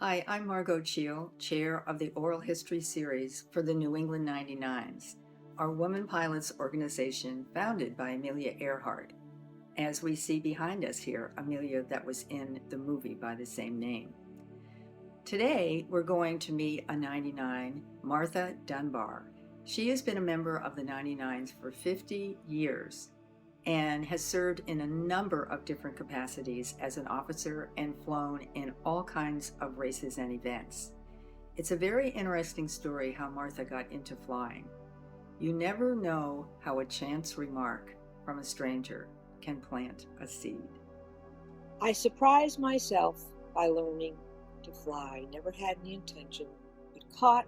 Hi, I'm Margot Chio, Chair of the Oral History Series for the New England 99s, our women pilots organization founded by Amelia Earhart. As we see behind us here, Amelia that was in the movie by the same name. Today, we're going to meet a 99, Martha Dunbar. She has been a member of the 99s for 50 years and has served in a number of different capacities as an officer and flown in all kinds of races and events. It's a very interesting story how Martha got into flying. You never know how a chance remark from a stranger can plant a seed. I surprised myself by learning to fly. Never had any intention, but caught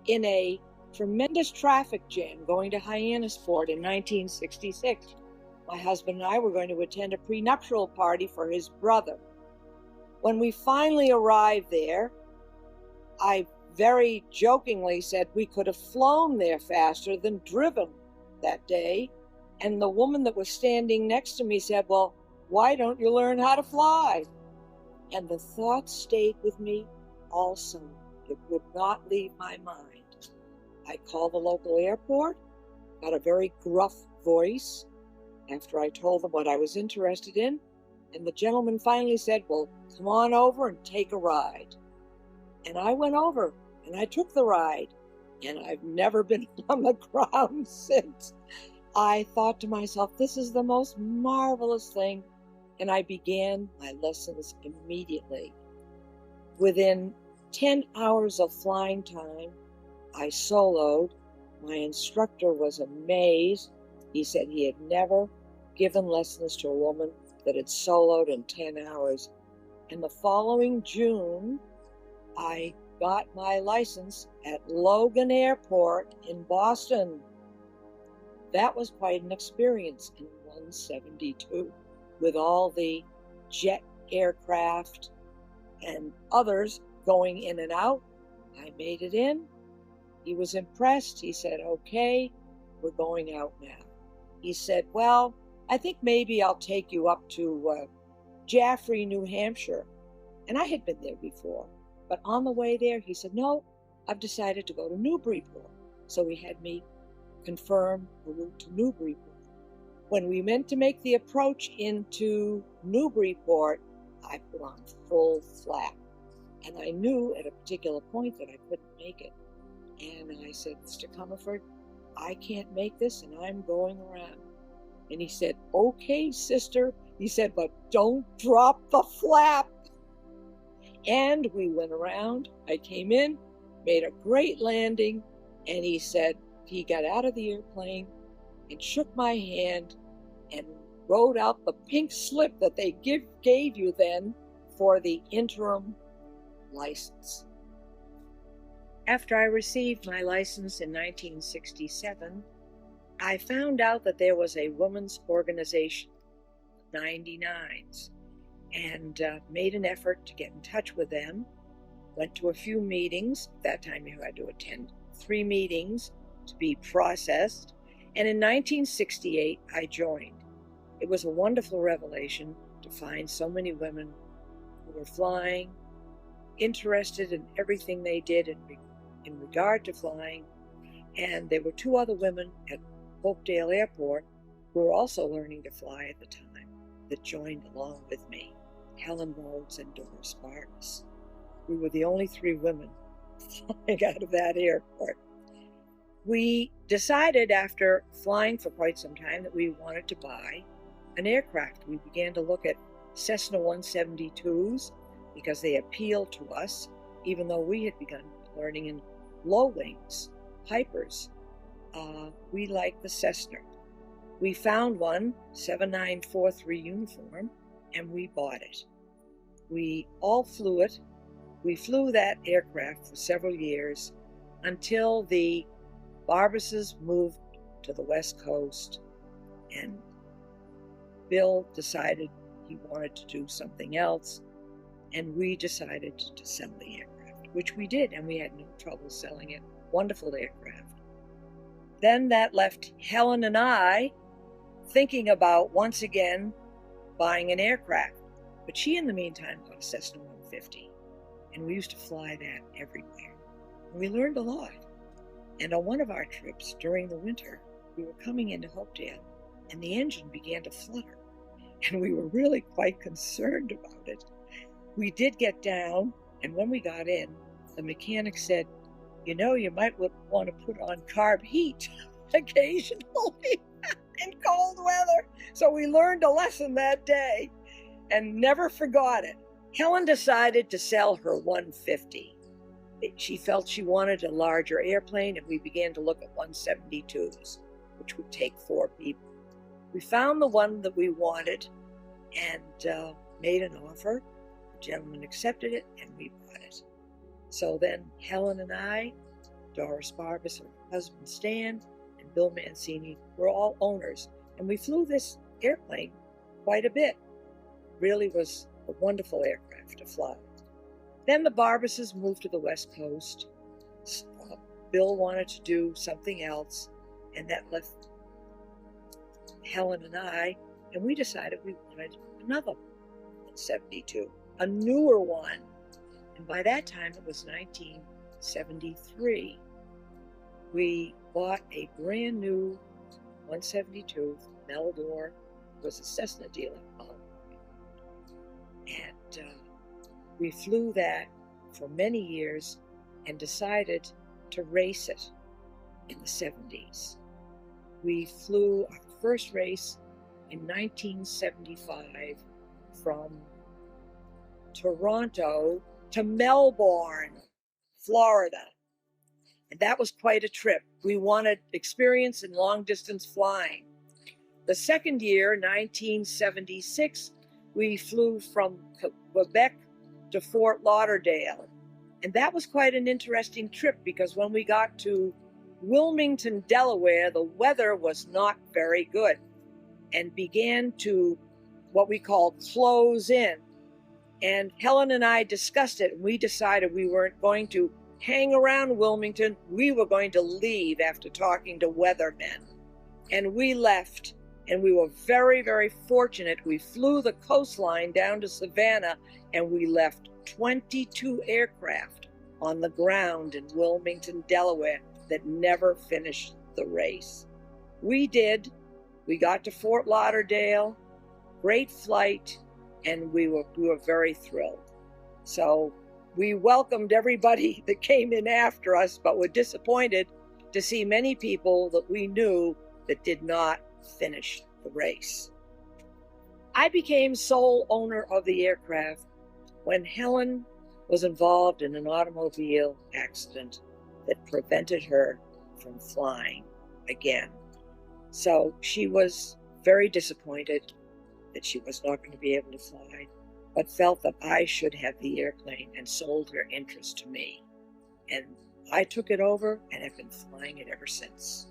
in a tremendous traffic jam going to Hyannisport in 1966. My husband and I were going to attend a prenuptial party for his brother. When we finally arrived there, I very jokingly said we could have flown there faster than driven that day. And the woman that was standing next to me said, "Well, why don't you learn how to fly?" And the thought stayed with me all summer. It would not leave my mind. I called the local airport, got a very gruff voice after I told them what I was interested in, and the gentleman finally said, "Well, come on over and take a ride." And I went over, and I took the ride, and I've never been on the ground since. I thought to myself, this is the most marvelous thing, and I began my lessons immediately. Within 10 hours of flying time, I soloed. My instructor was amazed. He said he had never given lessons to a woman that had soloed in 10 hours. And the following June, I got my license at Logan Airport in Boston. That was quite an experience in 172 with all the jet aircraft and others going in and out. I made it in. He was impressed. He said, "Okay, we're going out now." He said, "Well, I think maybe I'll take you up to Jaffrey, New Hampshire." And I had been there before. But on the way there, he said, "No, I've decided to go to Newburyport." So he had me confirm the route to Newburyport. When we meant to make the approach into Newburyport, I put on full flap. And I knew at a particular point that I couldn't make it. And I said, "Mr. Comerford, I can't make this and I'm going around." And he said, "Okay, sister." He said, "But don't drop the flap." And we went around. I came in, made a great landing, and he said, he got out of the airplane and shook my hand and wrote out the pink slip that they gave you then for the interim license. After I received my license in 1967, I found out that there was a women's organization, 99s, and made an effort to get in touch with them. Went to a few meetings. At that time, you had to attend 3 meetings to be processed. And in 1968, I joined. It was a wonderful revelation to find so many women who were flying, interested in everything they did in regard to flying. And there were 2 other women at Hopedale Airport who were also learning to fly at the time that joined along with me, Helen Rhodes and Doris Barnes. We were the only 3 women flying out of that airport. We decided after flying for quite some time that we wanted to buy an aircraft. We began to look at Cessna 172s because they appealed to us, even though we had begun learning in low wings, Pipers. We liked the Cessna. We found one, 7943 uniform, and we bought it. We all flew it. We flew that aircraft for several years until the Barbuses moved to the West Coast, and Bill decided he wanted to do something else, and we decided to sell the aircraft, which we did, and we had no trouble selling it. Wonderful aircraft. Then that left Helen and I thinking about, once again, buying an aircraft. But she, in the meantime, got a Cessna 150. and we used to fly that everywhere. And we learned a lot. And on one of our trips during the winter, we were coming into Hopedale, and the engine began to flutter. And we were really quite concerned about it. We did get down, and when we got in, the mechanic said, you might want to put on carb heat occasionally in cold weather. So we learned a lesson that day and never forgot it. Helen decided to sell her 150. She felt she wanted a larger airplane, and we began to look at 172s, which would take 4 people. We found the one that we wanted and made an offer. The gentleman accepted it, and we bought it. So then Helen and I, Doris Barbas, her husband Stan, and Bill Mancini were all owners, and we flew this airplane quite a bit. Really was a wonderful aircraft to fly. Then the Barbases moved to the West Coast. Bill wanted to do something else, and that left Helen and I, and we decided we wanted another 172, a newer one. And by that time, it was 1973. We bought a brand new 172. Meldor was a Cessna dealer. And we flew that for many years and decided to race it in the 70s. We flew our first race in 1975 from Toronto to Melbourne, Florida. And that was quite a trip. We wanted experience in long-distance flying. The second year, 1976, we flew from Quebec to Fort Lauderdale. And that was quite an interesting trip because when we got to Wilmington, Delaware, the weather was not very good and began to what we call close in. And Helen and I discussed it, and we decided we weren't going to hang around Wilmington. We were going to leave after talking to weathermen. And we left, and we were very, very fortunate. We flew the coastline down to Savannah, and we left 22 aircraft on the ground in Wilmington, Delaware, that never finished the race. We did. We got to Fort Lauderdale, great flight, and we were very thrilled. So we welcomed everybody that came in after us, but were disappointed to see many people that we knew that did not finish the race. I became sole owner of the aircraft when Helen was involved in an automobile accident that prevented her from flying again. So she was very disappointed that she was not going to be able to fly, but felt that I should have the airplane and sold her interest to me. And I took it over and have been flying it ever since.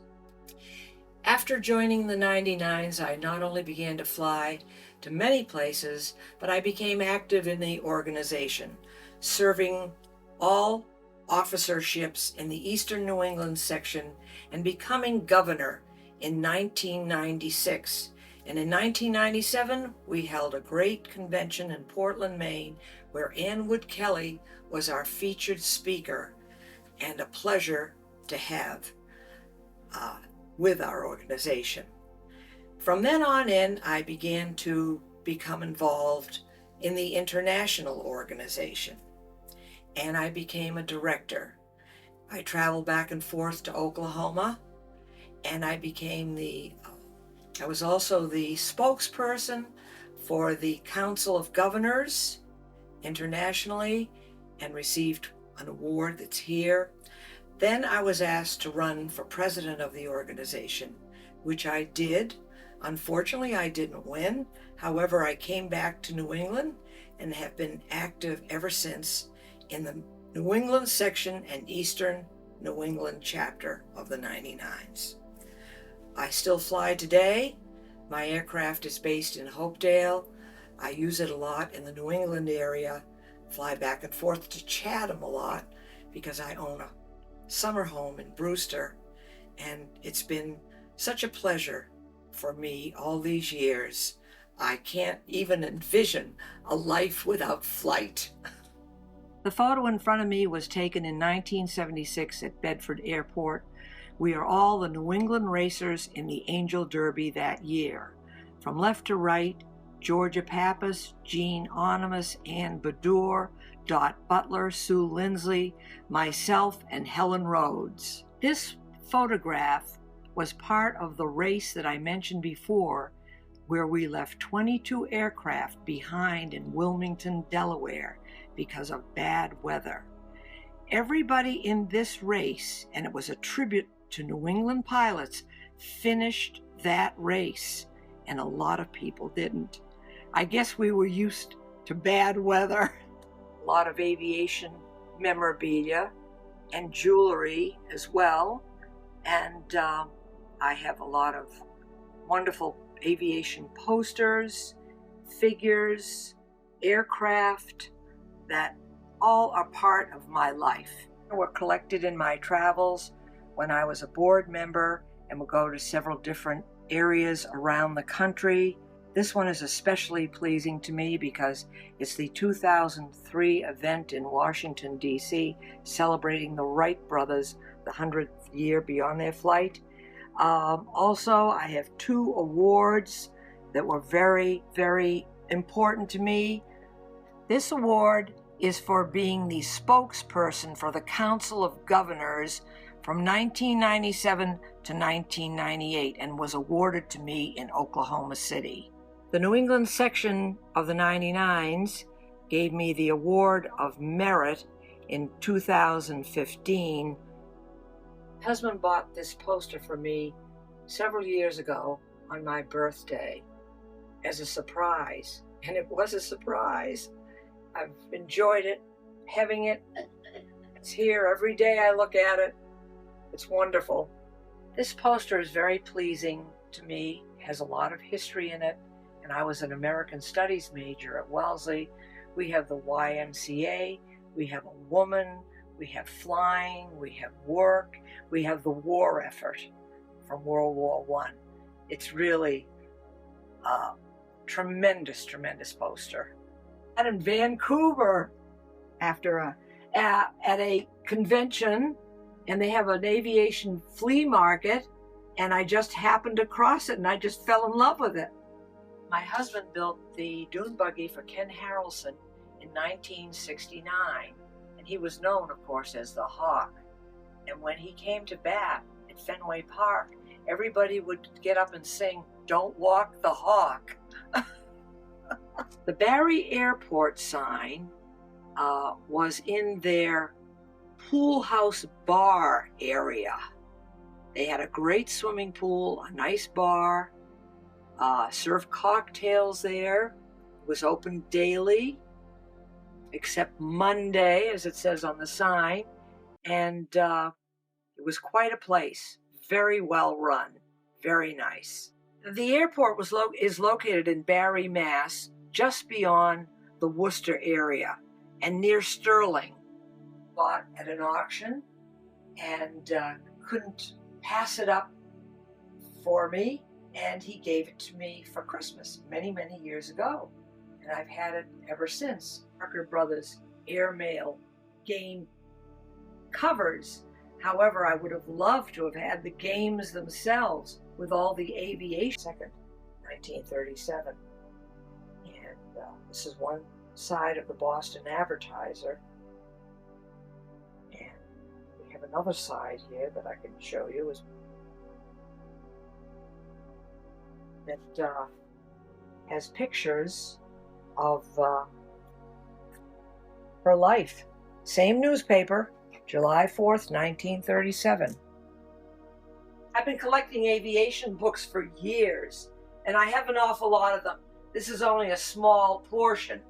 After joining the 99s, I not only began to fly to many places, but I became active in the organization, serving all officerships in the Eastern New England section and becoming governor in 1996. And in 1997, we held a great convention in Portland, Maine, where Ann Wood Kelly was our featured speaker, and a pleasure to have with our organization. From then on in, I began to become involved in the international organization, and I became a director. I traveled back and forth to Oklahoma, and I was also the spokesperson for the Council of Governors internationally and received an award that's here. Then I was asked to run for president of the organization, which I did. Unfortunately, I didn't win. However, I came back to New England and have been active ever since in the New England section and Eastern New England chapter of the 99s. I still fly today. My aircraft is based in Hopedale. I use it a lot in the New England area, fly back and forth to Chatham a lot because I own a summer home in Brewster, and it's been such a pleasure for me all these years. I can't even envision a life without flight. The photo in front of me was taken in 1976 at Bedford Airport. We are all the New England racers in the Angel Derby that year. From left to right, Georgia Pappas, Jean Onimus, Ann Bedour, Dot Butler, Sue Lindsley, myself, and Helen Rhodes. This photograph was part of the race that I mentioned before, where we left 22 aircraft behind in Wilmington, Delaware, because of bad weather. Everybody in this race, and it was a tribute to New England pilots, finished that race, and a lot of people didn't. I guess we were used to bad weather. A lot of aviation memorabilia and jewelry as well, and I have a lot of wonderful aviation posters, figures, aircraft, that all are part of my life. They were collected in my travels when I was a board member and would go to several different areas around the country. This one is especially pleasing to me because it's the 2003 event in Washington, D.C., celebrating the Wright brothers, the 100th year beyond their flight. Also, I have 2 awards that were very, very important to me. This award is for being the spokesperson for the Council of Governors from 1997 to 1998 and was awarded to me in Oklahoma City. The New England section of the 99s gave me the Award of Merit in 2015. My husband bought this poster for me several years ago on my birthday as a surprise, and it was a surprise. I've enjoyed it, having it. It's here every day I look at it. It's wonderful. This poster is very pleasing to me. It has a lot of history in it, and I was an American Studies major at Wellesley. We have the YMCA, we have a woman, we have flying, we have work, we have the war effort from World War I. It's really a tremendous, tremendous poster. And in Vancouver, at a convention, and they have an aviation flea market, and I just happened to cross it, and I just fell in love with it. My husband built the dune buggy for Ken Harrelson in 1969, and he was known, of course, as the Hawk. And when he came to bat at Fenway Park, everybody would get up and sing, "Don't Walk the Hawk." The Barrie Airport sign was in their pool house bar area. They had a great swimming pool, a nice bar, served cocktails there. It was open daily, except Monday, as it says on the sign. And it was quite a place, very well run, very nice. The airport is located in Barrie, Mass., just beyond the Worcester area and near Sterling. Bought at an auction and couldn't pass it up for me, and he gave it to me for Christmas many, many years ago, and I've had it ever since. Parker Brothers Airmail game covers. However, I would have loved to have had the games themselves with all the aviation. 2nd, 1937. And this is one side of the Boston Advertiser. And we have another side here that I can show you that has pictures of her life. Same newspaper, July 4th, 1937. I've been collecting aviation books for years, and I have an awful lot of them. This is only a small portion.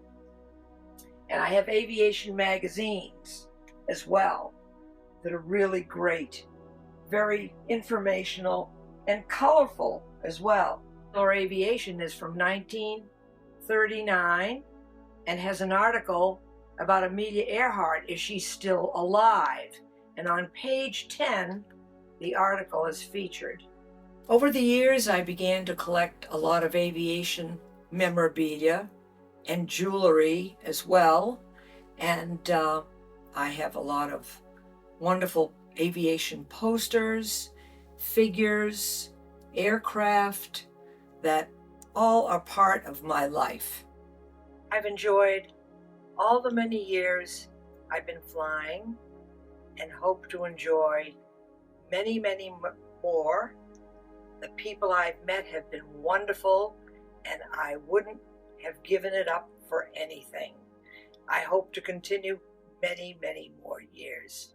And I have aviation magazines as well that are really great, very informational and colorful as well. Our Aviation is from 1939 and has an article about Amelia Earhart, is she still alive? And on page 10, the article is featured. Over the years, I began to collect a lot of aviation memorabilia and jewelry as well. And I have a lot of wonderful aviation posters, figures, aircraft that all are part of my life. I've enjoyed all the many years I've been flying and hope to enjoy many, many more. The people I've met have been wonderful, and I wouldn't have given it up for anything. I hope to continue many, many more years.